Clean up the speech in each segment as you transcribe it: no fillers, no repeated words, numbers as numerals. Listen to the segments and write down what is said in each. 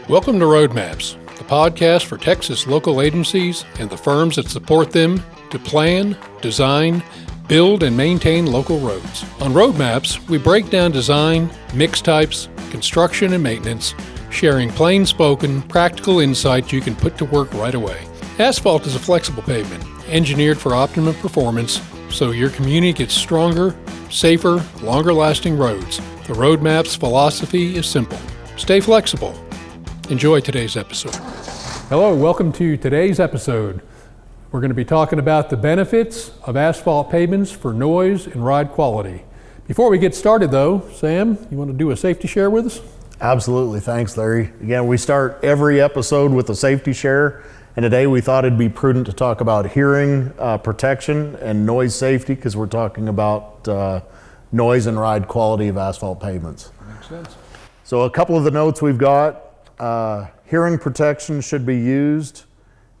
Welcome to Road Maps, the podcast for Texas local agencies and the firms that support them to plan, design, build, and maintain local roads. On Road Maps, we break down design, mix types, construction, and maintenance, sharing plain-spoken, practical insights you can put to work right away. Asphalt is a flexible pavement, engineered for optimum performance, so your community gets stronger, safer, longer-lasting roads. The Road Maps philosophy is simple. Stay flexible. Enjoy today's episode. Hello, welcome to today's episode. We're going to be talking about the benefits of asphalt pavements for noise and ride quality. Before we get started though, Sam, you want to do a safety share with us? Absolutely, thanks Larry. Again, we start every episode with a safety share, and today we thought it'd be prudent to talk about hearing protection and noise safety because we're talking about noise and ride quality of asphalt pavements. Makes sense. So a couple of the notes we've got. Hearing protection should be used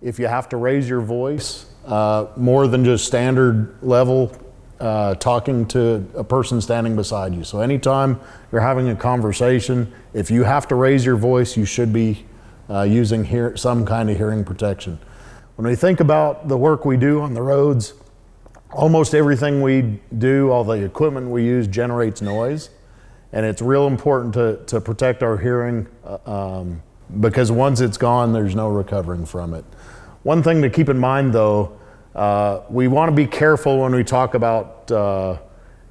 if you have to raise your voice more than just standard level talking to a person standing beside you. So anytime you're having a conversation, if you have to raise your voice, you should be using some kind of hearing protection. When we think about the work we do on the roads, almost everything we do, all the equipment we use generates noise. And it's real important to protect our hearing because once it's gone, there's no recovering from it. One thing to keep in mind though, we want to be careful when we talk about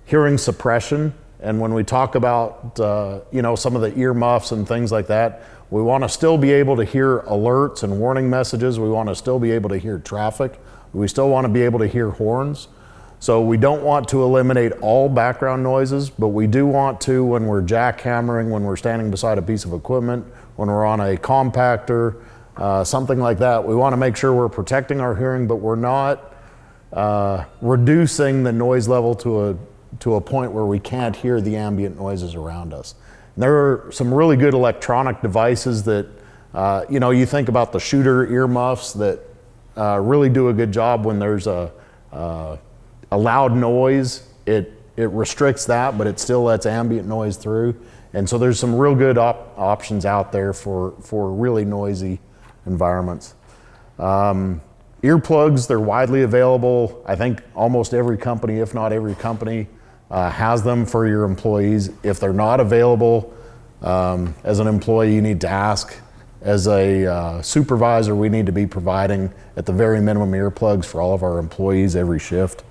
hearing suppression, and when we talk about some of the ear muffs and things like that. We want to still be able to hear alerts and warning messages. We want to still be able to hear traffic. We still want to be able to hear horns. So we don't want to eliminate all background noises, but we do want to when we're jackhammering, when we're standing beside a piece of equipment, when we're on a compactor, something like that. We want to make sure we're protecting our hearing, but we're not reducing the noise level to a point where we can't hear the ambient noises around us. And there are some really good electronic devices that, you think about the shooter earmuffs that really do a good job when there's a loud noise. It restricts that, but it still lets ambient noise through. And so there's some real good options out there for really noisy environments. Earplugs, they're widely available. I think almost every company, if not every company, has them for your employees. If they're not available, as an employee, you need to ask. As a supervisor, we need to be providing at the very minimum earplugs for all of our employees every shift.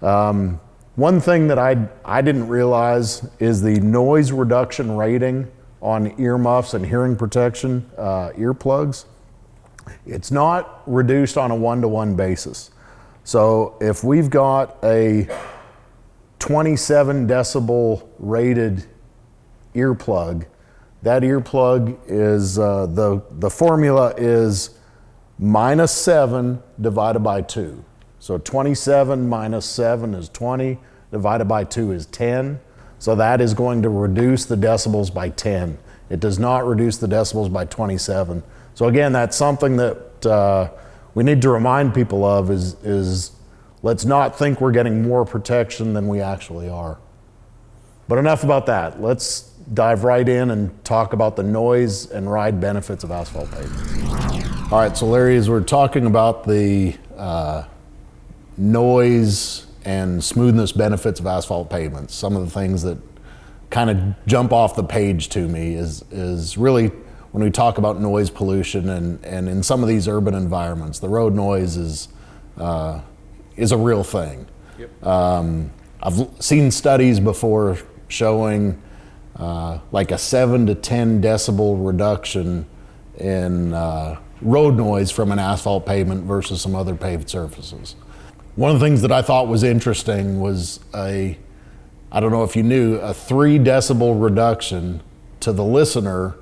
One thing that I didn't realize is the noise reduction rating on earmuffs and hearing protection earplugs. It's not reduced on a one-to-one basis. So if we've got a 27 decibel rated earplug, that earplug is, the formula is -7 divided by 2. So 27 minus 7 is 20, divided by 2 is 10. So that is going to reduce the decibels by 10. It does not reduce the decibels by 27. So again, that's something that we need to remind people of is let's not think we're getting more protection than we actually are. But enough about that. Let's dive right in and talk about the noise and ride benefits of asphalt pavement. All right, so Larry, as we're talking about the noise and smoothness benefits of asphalt pavements, some of the things that kind of jump off the page to me is really when we talk about noise pollution and in some of these urban environments, the road noise is a real thing. Yep. I've seen studies before showing like a 7 to 10 decibel reduction in road noise from an asphalt pavement versus some other paved surfaces. One of the things that I thought was interesting was I don't know if you knew, a 3 decibel reduction to the listener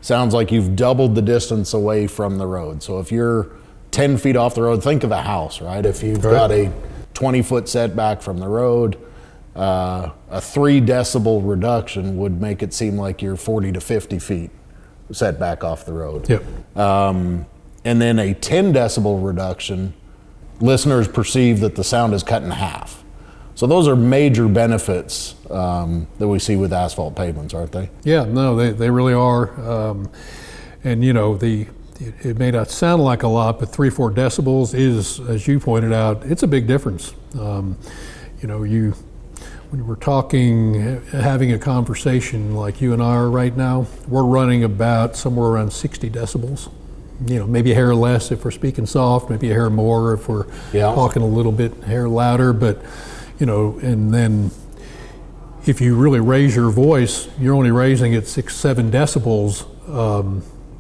sounds like you've doubled the distance away from the road. So if you're 10 feet off the road, think of a house, right? If you've got a 20-foot setback from the road, a 3 decibel reduction would make it seem like you're 40 to 50 feet setback off the road. Yep. And then a 10 decibel reduction, listeners perceive that the sound is cut in half. So those are major benefits that we see with asphalt pavements, aren't they? Yeah, no, they really are. And it may not sound like a lot, but 3-4 decibels is, as you pointed out, it's a big difference. When we're talking, having a conversation like you and I are right now, we're running about somewhere around 60 decibels. Maybe a hair less if we're speaking soft, maybe a hair more if we're talking a little bit hair louder, but and then if you really raise your voice, you're only raising it 6-7 decibels,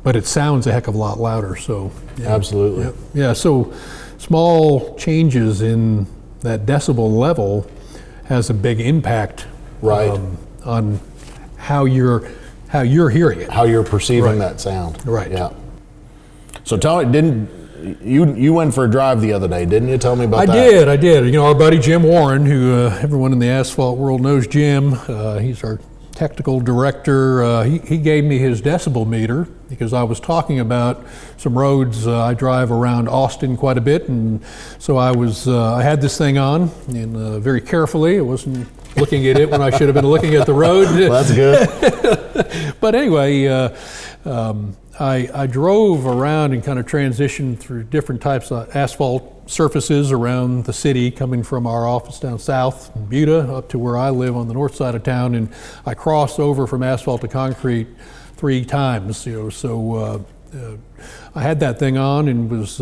but it sounds a heck of a lot louder. So absolutely. Yeah. So small changes in that decibel level has a big impact, right, on how you're hearing it, how you're perceiving that sound. Right. Yeah. So tell me, you went for a drive the other day, didn't you? Tell me about that. I did. Our buddy Jim Warren, who everyone in the asphalt world knows Jim, he's our technical director. He gave me his decibel meter because I was talking about some roads. I drive around Austin quite a bit, and so I had this thing on, and very carefully. I wasn't looking at it when I should have been looking at the road. Well, that's good. But anyway, I drove around and kind of transitioned through different types of asphalt surfaces around the city, coming from our office down south in Buda up to where I live on the north side of town, and I crossed over from asphalt to concrete 3 times. So I had that thing on and was.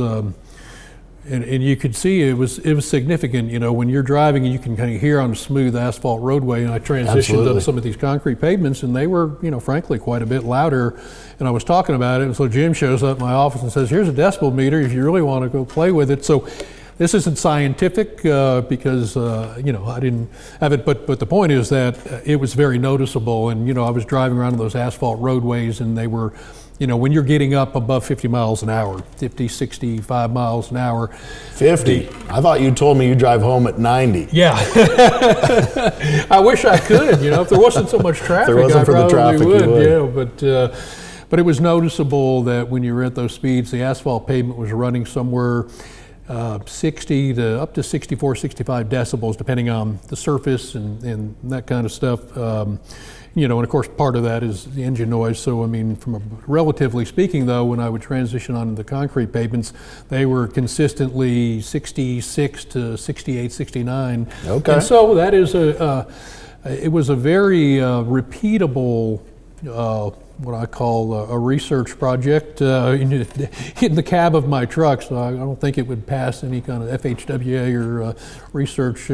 And you could see it was significant. When you're driving, and you can kind of hear on a smooth asphalt roadway. And I transitioned to some of these concrete pavements, and they were, frankly, quite a bit louder. And I was talking about it, and so Jim shows up in my office and says, "Here's a decibel meter if you really want to go play with it." So this isn't scientific because I didn't have it, but the point is that it was very noticeable. And I was driving around on those asphalt roadways, and they were. When you're getting up above 50 miles an hour, 50, 65 miles an hour. 50? I thought you told me you drive home at 90. Yeah. I wish I could, if there wasn't so much traffic, if there wasn't for the traffic, would. You would. But it was noticeable that when you were at those speeds, the asphalt pavement was running somewhere 60 to up to 64, 65 decibels, depending on the surface and that kind of stuff. And of course part of that is the engine noise. So from a relatively speaking though, when I would transition onto the concrete pavements, they were consistently 66 to 68, 69. Okay. And so that is it was a very repeatable what I call a research project in the cab of my truck, so I don't think it would pass any kind of FHWA or research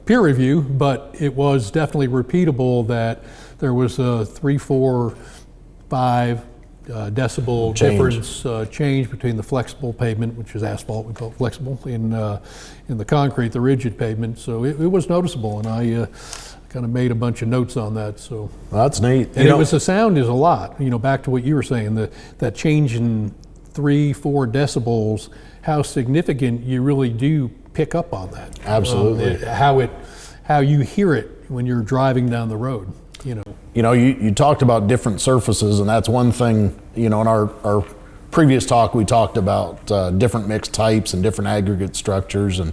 peer review, but it was definitely repeatable that there was a 3, 4, 5 decibel difference change between the flexible pavement, which is asphalt, we call it flexible, in the concrete, the rigid pavement. So it was noticeable, and I kind of made a bunch of notes on that. So well, that's neat. And it was the sound is a lot. Back to what you were saying, that change in 3, 4 decibels, how significant you really do pick up on that. Absolutely. How you hear it when you're driving down the road. You talked about different surfaces, and that's one thing. In our previous talk, we talked about different mix types and different aggregate structures, and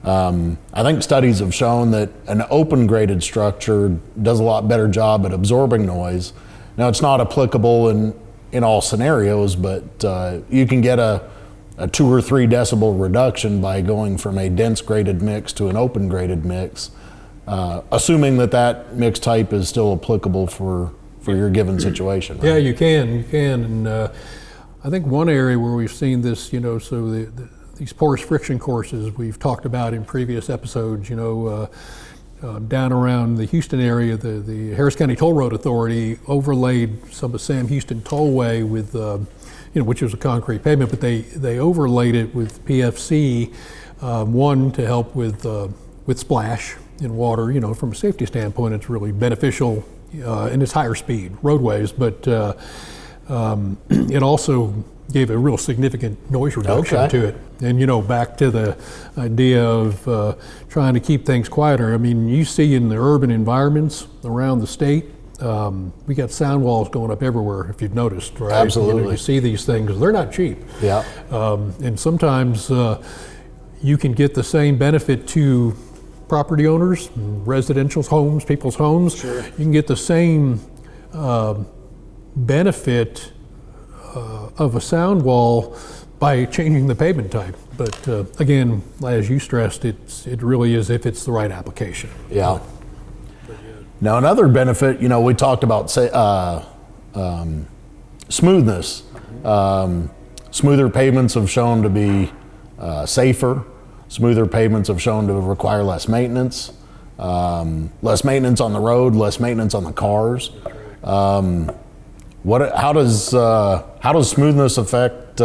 I think studies have shown that an open graded structure does a lot better job at absorbing noise. Now, it's not applicable in all scenarios, but you can get a 2 or 3 decibel reduction by going from a dense graded mix to an open graded mix, assuming that mix type is still applicable for your given situation. Right? Yeah, you can, and I think one area where we've seen this, so these porous friction courses we've talked about in previous episodes, down around the Houston area, the Harris County Toll Road Authority overlaid some of Sam Houston Tollway with, which was a concrete pavement, but they overlaid it with PFC, one to help with splash in water. From a safety standpoint, it's really beneficial, and it's higher speed roadways, but it also gave a real significant noise reduction to it. And back to the idea of trying to keep things quieter. You see in the urban environments around the state, we got sound walls going up everywhere, if you've noticed, right? Absolutely. You see these things, they're not cheap. Yeah. And sometimes you can get the same benefit to property owners, residential homes, people's homes. Sure. You can get the same benefit of a sound wall by changing the pavement type. But again, as you stressed, it really is if it's the right application. Yeah. Now another benefit, we talked about smoothness. Smoother pavements have shown to be safer. Smoother pavements have shown to require less maintenance. Less maintenance on the road, less maintenance on the cars. How does smoothness affect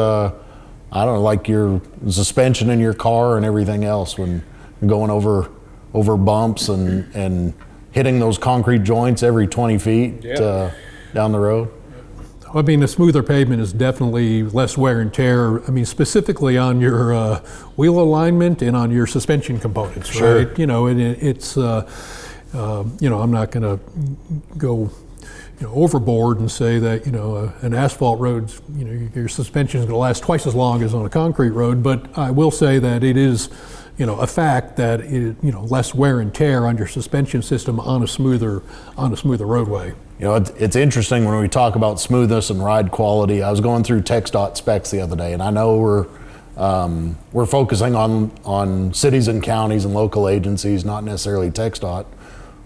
like your suspension in your car and everything else when you're going over bumps and hitting those concrete joints every 20 feet down the road? I mean, a smoother pavement is definitely less wear and tear. I mean, specifically on your wheel alignment and on your suspension components, sure. Right? It's I'm not going to go overboard and say that an asphalt road's your suspension is going to last twice as long as on a concrete road. But I will say that it is a fact that less wear and tear on your suspension system on a smoother roadway. It's interesting when we talk about smoothness and ride quality. I was going through TxDOT specs the other day, and I know we're focusing on cities and counties and local agencies, not necessarily TxDOT,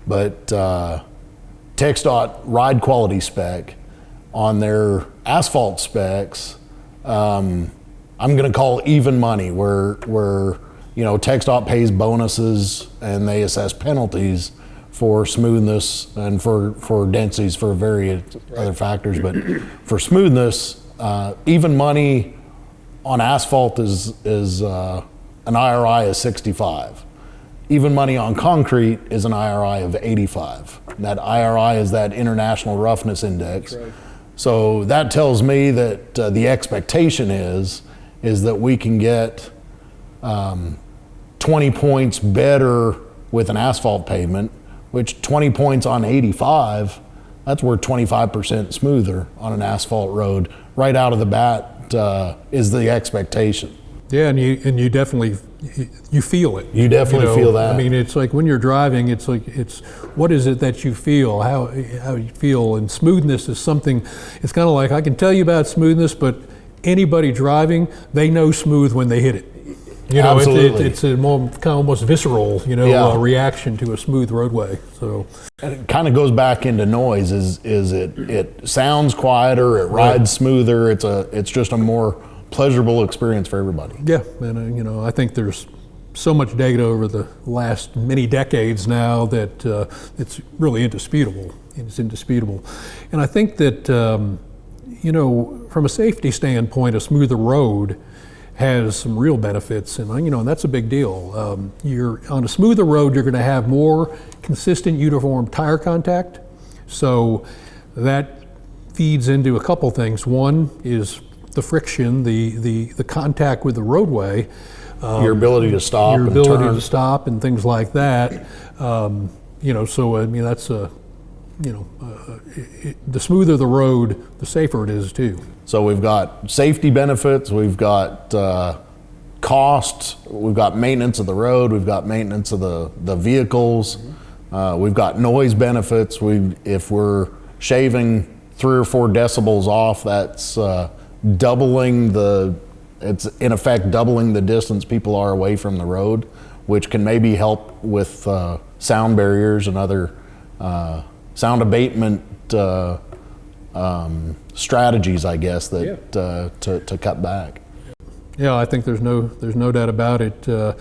but TxDOT ride quality spec on their asphalt specs. I'm going to call even money, where TxDOT pays bonuses and they assess penalties for smoothness and for densities for various other factors. But for smoothness, even money on asphalt is an IRI of 65. Even money on concrete is an IRI of 85. And that IRI is that International Roughness Index. Right. So that tells me that the expectation is that we can get 20 points better with an asphalt pavement, which 20 points on 85, that's worth 25% smoother on an asphalt road. Right out of the bat is the expectation. Yeah, and you definitely feel it. You definitely feel that. I mean, it's like when you're driving, it's what is it that you feel, how you feel, and smoothness is something. It's kind of like I can tell you about smoothness, but anybody driving, they know smooth when they hit it. Absolutely. It's a more kind of almost visceral, reaction to a smooth roadway. So, and it kind of goes back into noise. Is it sounds quieter, it rides smoother. It's just a more pleasurable experience for everybody. Yeah, and I think there's so much data over the last many decades now that it's really indisputable. It's indisputable, and I think that from a safety standpoint, a smoother road has some real benefits, and that's a big deal. You're on a smoother road, you're going to have more consistent, uniform tire contact. So that feeds into a couple things. One is the friction, the contact with the roadway. Your ability to stop, your ability to stop, and things like that. So I mean that's the smoother the road, the safer it is too. So we've got safety benefits, we've got cost, we've got maintenance of the road, we've got maintenance of the vehicles, we've got noise benefits. If we're shaving 3 or 4 decibels off, that's it's in effect doubling the distance people are away from the road, which can maybe help with sound barriers and other sound abatement strategies, I guess, that to cut back. Yeah, I think there's no doubt about it. The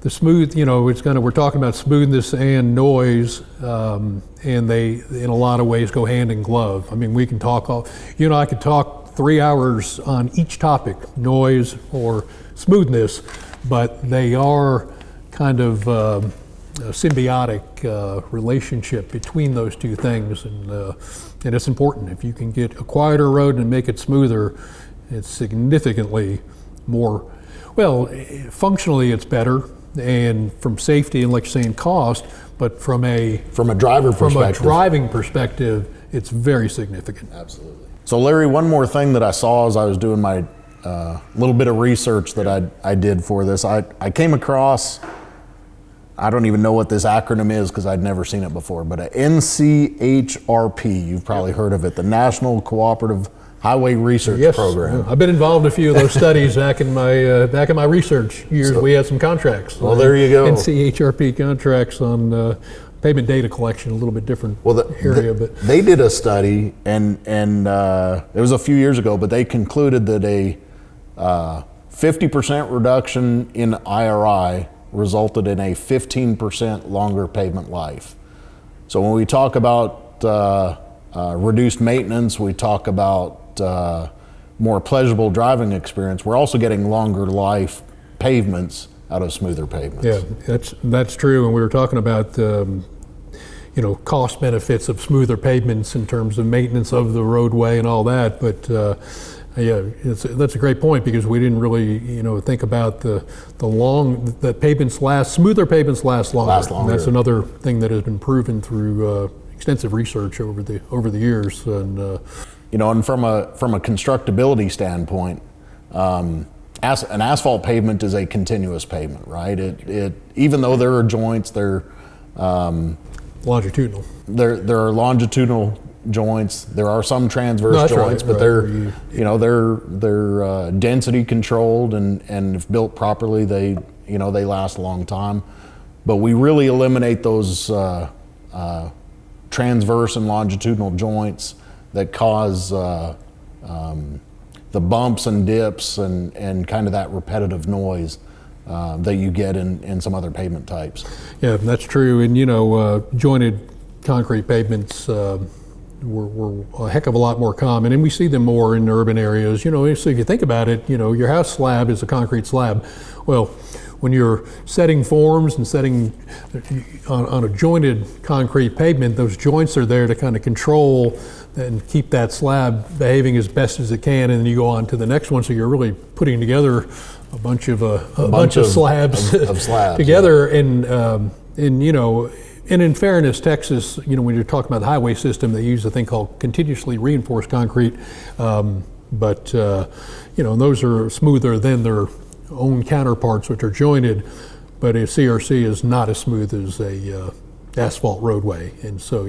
smooth, it's we're talking about smoothness and noise, and they in a lot of ways go hand in glove. I mean, we can talk I could talk 3 hours on each topic, noise or smoothness, but they are kind of a symbiotic relationship between those two things, and it's important. If you can get a quieter road and make it smoother, it's significantly more, functionally it's better, and from safety and like you're saying cost, but from a driving perspective, it's very significant. Absolutely. So Larry, one more thing that I saw as I was doing my little bit of research that I did for this, I came across, I don't even know what this acronym is because I'd never seen it before, but a NCHRP, you've probably heard of it, the National Cooperative highway research program. I've been involved in a few of those studies back in my research years. We had some contracts. Well, there you go. NCHRP contracts on pavement data collection, a little bit different area. But they did a study, and it was a few years ago, but they concluded that a 50% reduction in IRI resulted in a 15% longer pavement life. So when we talk about reduced maintenance, we talk about more pleasurable driving experience, we're also getting longer life pavements out of smoother pavements. Yeah, that's true. And we were talking about cost benefits of smoother pavements in terms of maintenance of the roadway and all that. But that's a great point, because we didn't really think about smoother pavements last longer. And that's another thing that has been proven through extensive research over the years. And and from a constructability standpoint, an asphalt pavement is a continuous pavement, right? It even though there are joints, they're longitudinal. There are longitudinal joints. There are some transverse joints, but they're density controlled, and if built properly, they last a long time. But we really eliminate those transverse and longitudinal joints that cause the bumps and dips and kind of that repetitive noise that you get in some other pavement types. Yeah, that's true. And jointed concrete pavements were a heck of a lot more common, and we see them more in urban areas. So if you think about it, your house slab is a concrete slab. Well, when you're setting forms and setting on a jointed concrete pavement, those joints are there to kind of control and keep that slab behaving as best as it can, and then you go on to the next one. So you're really putting together a bunch of slabs together. Yeah. And in fairness, Texas, when you're talking about the highway system, they use a thing called continuously reinforced concrete, but those are smoother than their own counterparts, which are jointed. But a CRC is not as smooth as a asphalt roadway, and so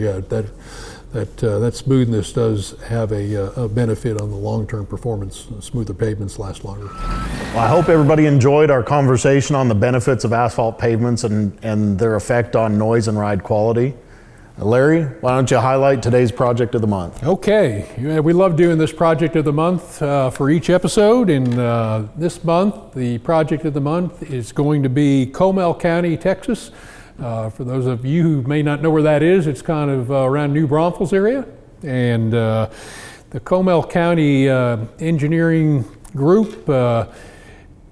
that smoothness does have a benefit on the long-term performance. Smoother pavements last longer. Well, I hope everybody enjoyed our conversation on the benefits of asphalt pavements and their effect on noise and ride quality. Larry, why don't you highlight today's project of the month? Okay, we love doing this project of the month for each episode, and this month the project of the month is going to be Comal County, Texas. For those of you who may not know where that is, it's kind of around New Braunfels area. And the Comal County engineering group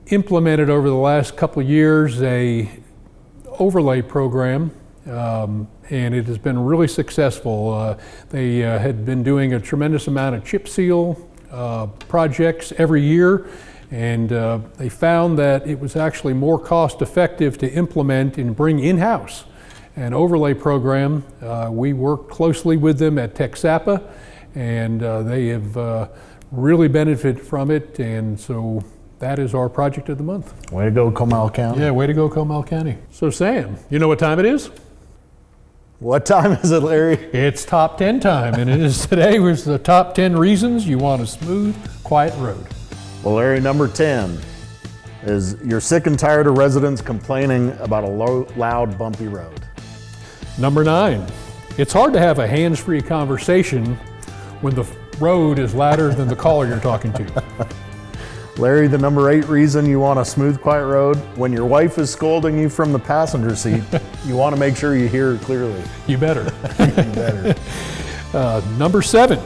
implemented over the last couple of years a overlay program, and it has been really successful. They had been doing a tremendous amount of chip seal projects every year, and they found that it was actually more cost effective to implement and bring in-house an overlay program. We worked closely with them at Texapa, and they have really benefited from it, and so that is our project of the month. Way to go, Comal County. Yeah, way to go, Comal County. So Sam, you know what time it is? What time is it, Larry? It's top 10 time, and it is today was the top 10 reasons you want a smooth, quiet road. Well, Larry, number 10 is you're sick and tired of residents complaining about a loud, bumpy road. Number 9, it's hard to have a hands-free conversation when the road is louder than the caller you're talking to. Larry, the number 8 reason you want a smooth, quiet road, when your wife is scolding you from the passenger seat, you want to make sure you hear her clearly. You better. You better. Number 7,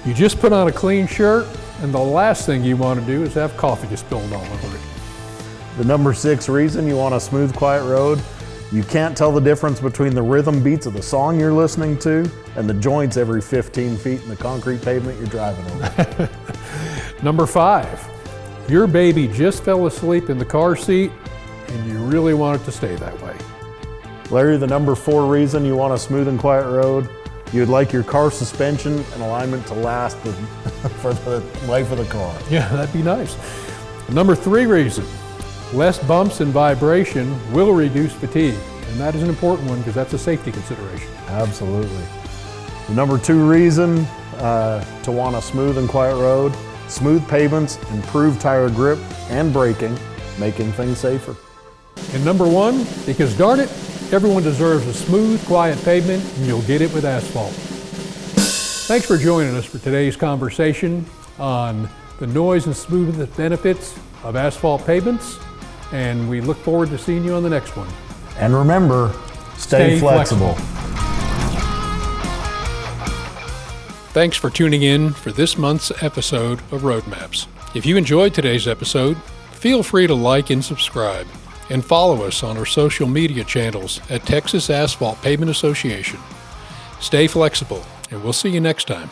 you just put on a clean shirt, and the last thing you want to do is have coffee spilled all over it. The number 6 reason you want a smooth, quiet road, you can't tell the difference between the rhythm beats of the song you're listening to and the joints every 15 feet in the concrete pavement you're driving over. Number 5, your baby just fell asleep in the car seat and you really want it to stay that way. Larry, the number 4 reason you want a smooth and quiet road, you'd like your car suspension and alignment to last for the life of the car. Yeah, that'd be nice. Number 3 reason, less bumps and vibration will reduce fatigue. And that is an important one because that's a safety consideration. Absolutely. The number 2 reason, to want a smooth and quiet road. Smooth pavements improve tire grip and braking, making things safer. And number one, because darn it, everyone deserves a smooth, quiet pavement, and you'll get it with asphalt. Thanks for joining us for today's conversation on the noise and smoothness benefits of asphalt pavements, and we look forward to seeing you on the next one. And remember, stay flexible. Thanks for tuning in for this month's episode of Road Maps. If you enjoyed today's episode, feel free to like and subscribe, and follow us on our social media channels at Texas Asphalt Pavement Association. Stay flexible, and we'll see you next time.